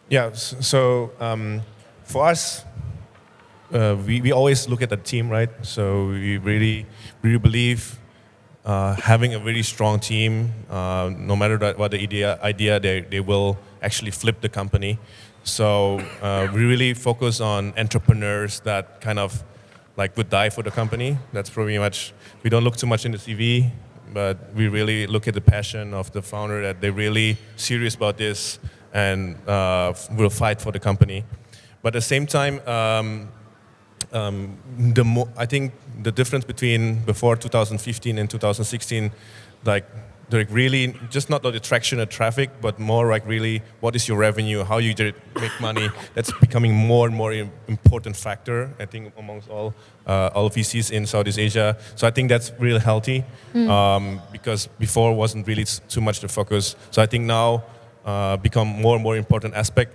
Yeah, for us, we always look at the team, right? So we really believe having a very strong team, no matter what the idea they will actually flip the company. So we really focus on entrepreneurs that kind of like would die for the company. That's pretty much, we don't look too much in the CV, but we really look at the passion of the founder, that they're really serious about this and will fight for the company. But at the same time, I think the difference between before 2015 and 2016, like really just not the attraction of traffic, but more like really what is your revenue, how you make money. That's becoming more and more important factor, I think, amongst all VCs in Southeast Asia. So I think that's really healthy because before wasn't really too much the focus. So I think now become more and more important aspect.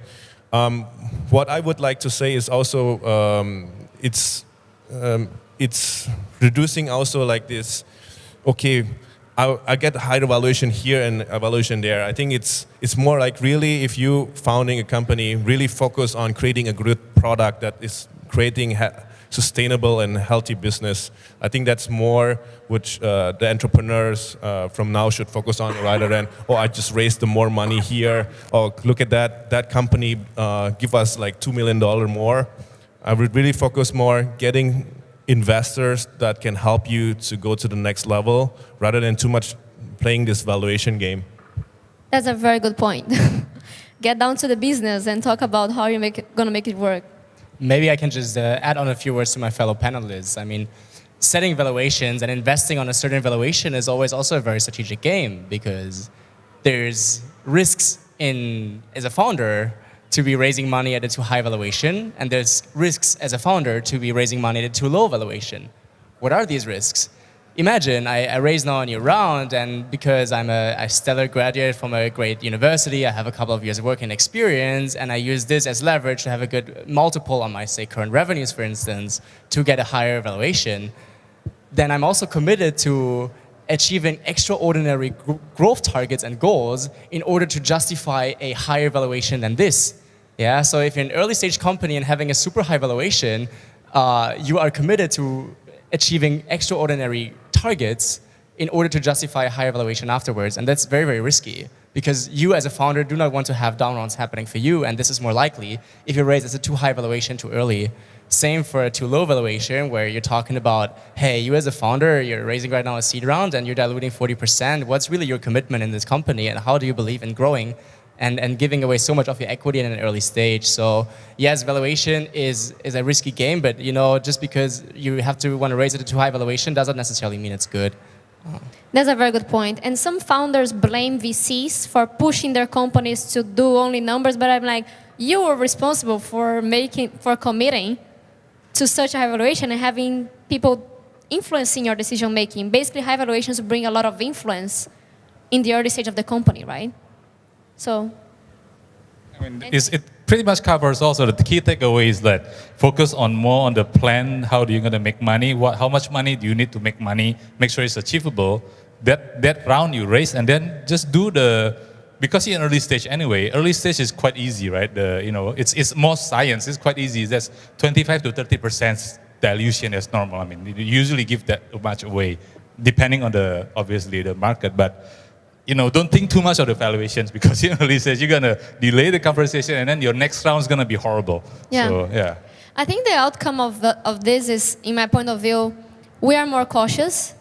What I would like to say is also it's reducing also like this. Okay, I get higher valuation here and valuation there. I think it's more like really if you founding a company, really focus on creating a good product that is creating sustainable and healthy business. I think that's more which the entrepreneurs from now should focus on, rather than, oh, I just raised the more money here, or look at that company give us like $2 million more. I would really focus more getting investors that can help you to go to the next level, rather than too much playing this valuation game. That's a very good point. Get down to the business and talk about how you're gonna make it work. Maybe I can just add on a few words to my fellow panelists. I mean, setting valuations and investing on a certain valuation is always also a very strategic game, because there's risks as a founder to be raising money at a too high valuation, and there's risks as a founder to be raising money at a too low valuation. What are these risks? Imagine I raise now a new round, and because I'm a stellar graduate from a great university, I have a couple of years of working experience, and I use this as leverage to have a good multiple on my, say, current revenues, for instance, to get a higher valuation. Then I'm also committed to achieving extraordinary growth targets and goals in order to justify a higher valuation than this. Yeah, so if you're an early stage company and having a super high valuation, you are committed to achieving extraordinary targets in order to justify a higher valuation afterwards. And that's very, very risky, because you as a founder do not want to have down rounds happening for you, and this is more likely if you raise at a too high valuation too early. Same for a too low valuation, where you're talking about, hey, you as a founder, you're raising right now a seed round and you're diluting 40%. What's really your commitment in this company, and how do you believe in growing and giving away so much of your equity in an early stage? So yes, valuation is a risky game, but just because you have to want to raise it at a too high valuation doesn't necessarily mean it's good. That's a very good point. And some founders blame VCs for pushing their companies to do only numbers, but I'm like, you were responsible for committing to such a high valuation and having people influencing your decision making. Basically, high valuations bring a lot of influence in the early stage of the company, right? So, I mean, it pretty much covers also the key takeaway is that focus more on the plan. How are you going to make money? How much money do you need to make money? Make sure it's achievable. That round you raise, and then just do because you're in early stage anyway. Early stage is quite easy, right? It's more science. It's quite easy. That's 25 to 30% dilution is normal. I mean, you usually give that much away, depending on obviously the market, but. Don't think too much of the valuations, because early stage you're gonna delay the conversation, and then your next round is gonna be horrible. Yeah. So, yeah. I think the outcome of this is, in my point of view, we are more cautious.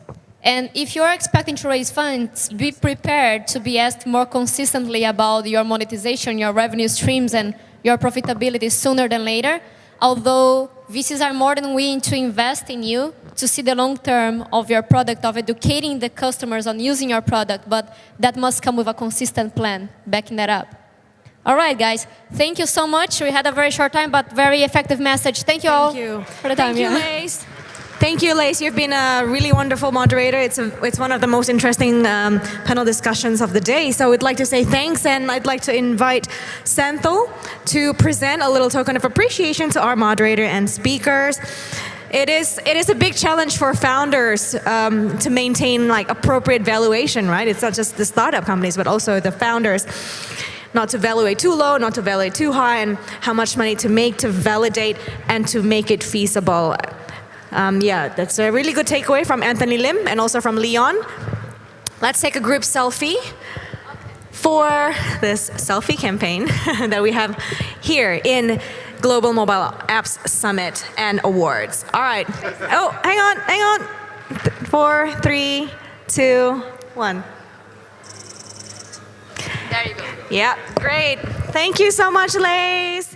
And if you're expecting to raise funds, be prepared to be asked more consistently about your monetization, your revenue streams, and your profitability sooner than later. Although VCs are more than willing to invest in you to see the long term of your product, of educating the customers on using your product, but that must come with a consistent plan, backing that up. All right, guys, thank you so much. We had a very short time, but very effective message. Thank you all for the time. Thank you, Laís. Thank you, Laís. You've been a really wonderful moderator. It's one of the most interesting panel discussions of the day. So we'd like to say thanks, and I'd like to invite Santo to present a little token of appreciation to our moderator and speakers. It is a big challenge for founders to maintain appropriate valuation, right? It's not just the startup companies, but also the founders. not to evaluate too low, not to evaluate too high, and how much money to make to validate and to make it feasible. Yeah, that's a really good takeaway from Antonny Liem and also from Leon. Let's take a group selfie for this selfie campaign that we have here in Global Mobile Apps Summit and Awards. All right. Oh, hang on. 4, 3, 2, 1. There you go. Yeah, great. Thank you so much, Laís.